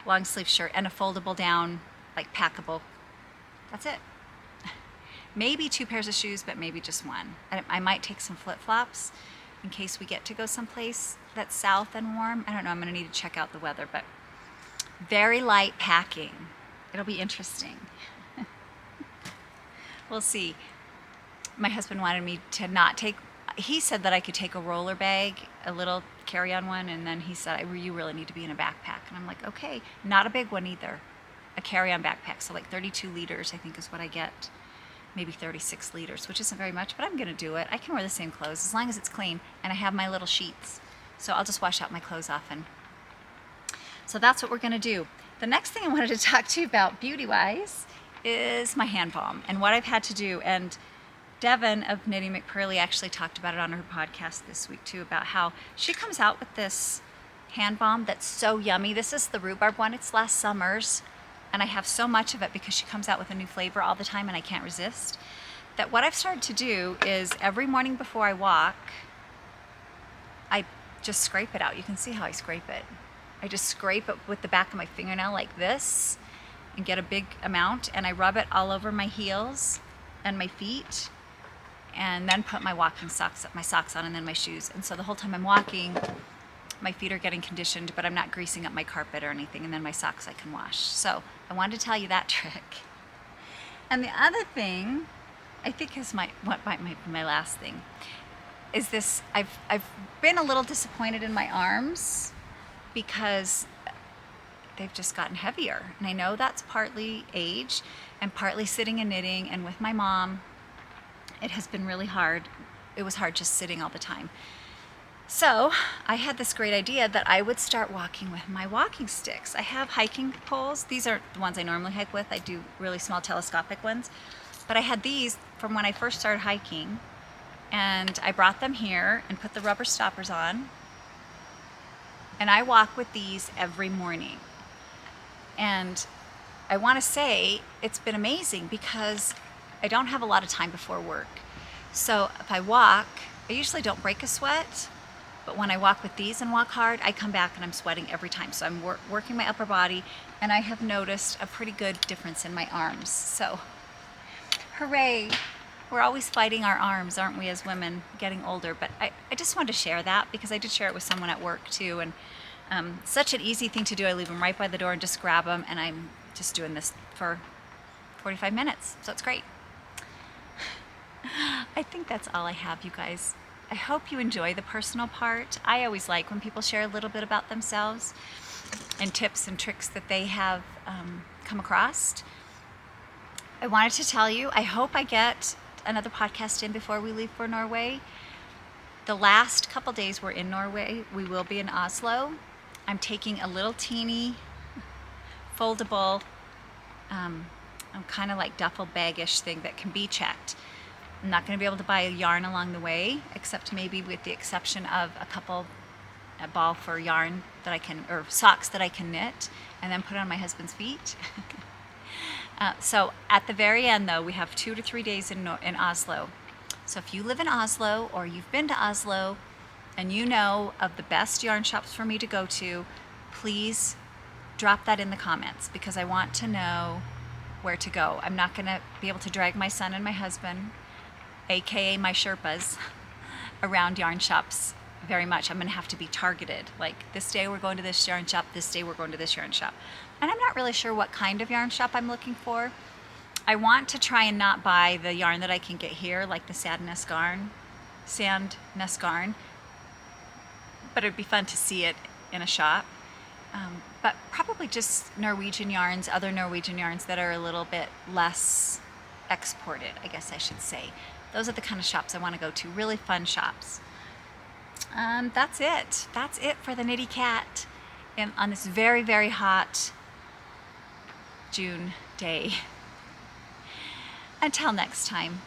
long sleeve shirt, and a foldable down, like packable. That's it. Maybe 2 pairs of shoes, but maybe just 1. I might take some flip-flops in case we get to go someplace that's south and warm. I don't know. I'm going to need to check out the weather, but very light packing. It'll be interesting. We'll see. My husband wanted me to not take, he said that I could take a roller bag, a little carry-on one, and then he said, you really need to be in a backpack. And I'm like, okay, not a big one either. A carry-on backpack, so like 32 liters I think is what I get. Maybe 36 liters, which isn't very much, but I'm gonna do it. I can wear the same clothes as long as it's clean, and I have my little sheets. So I'll just wash out my clothes often. So that's what we're gonna do. The next thing I wanted to talk to you about beauty-wise is my hand balm and what I've had to do. And Devin of Knitty McPurley actually talked about it on her podcast this week too, about how she comes out with this hand balm that's so yummy. This is the rhubarb one. It's last summer's, and I have so much of it because she comes out with a new flavor all the time and I can't resist. That what I've started to do is every morning before I walk, I just scrape it out. You can see how I scrape it. I just scrape it with the back of my fingernail like this and get a big amount, and I rub it all over my heels and my feet, and then put my socks on, and then my shoes. And so the whole time I'm walking, my feet are getting conditioned, but I'm not greasing up my carpet or anything, and then my socks I can wash. So I wanted to tell you that trick. And the other thing, I think is my last thing, is this. I've been a little disappointed in my arms. because they've just gotten heavier. And I know that's partly age and partly sitting and knitting, and with my mom, it has been really hard. It was hard just sitting all the time. So I had this great idea that I would start walking with my walking sticks. I have hiking poles. These are the ones I normally hike with. I do really small telescopic ones. But I had these from when I first started hiking, and I brought them here and put the rubber stoppers on. And I walk with these every morning. And I want to say it's been amazing because I don't have a lot of time before work. So if I walk, I usually don't break a sweat, but when I walk with these and walk hard, I come back and I'm sweating every time. So I'm working my upper body, and I have noticed a pretty good difference in my arms. So hooray. We're always fighting our arms, aren't we, as women getting older? But I just wanted to share that because I did share it with someone at work too. And such an easy thing to do. I leave them right by the door and just grab them, and I'm just doing this for 45 minutes. So it's great. I think that's all I have, you guys. I hope you enjoy the personal part. I always like when people share a little bit about themselves and tips and tricks that they have come across. I wanted to tell you, I hope I get another podcast in before we leave for Norway. The last couple days we're in Norway. We will be in Oslo. I'm taking a little teeny foldable, kind of like duffel bag-ish thing that can be checked. I'm not going to be able to buy a yarn along the way, except maybe with the exception of a ball for yarn that I can, or socks that I can knit and then put on my husband's feet. So at the very end, though, we have 2 to 3 days in Oslo. So if you live in Oslo or you've been to Oslo and you know of the best yarn shops for me to go to, please drop that in the comments because I want to know where to go. I'm not going to be able to drag my son and my husband, aka my Sherpas, around yarn shops very much. I'm going to have to be targeted. Like, this day we're going to this yarn shop, this day we're going to this yarn shop. And I'm not really sure what kind of yarn shop I'm looking for. I want to try and not buy the yarn that I can get here, like the Sandnes garn, but it'd be fun to see it in a shop. But probably just Norwegian yarns, other Norwegian yarns that are a little bit less exported, I guess I should say. Those are the kind of shops I want to go to, really fun shops. That's it. That's it for the Knitty Cat on this very, very hot June day. Until next time.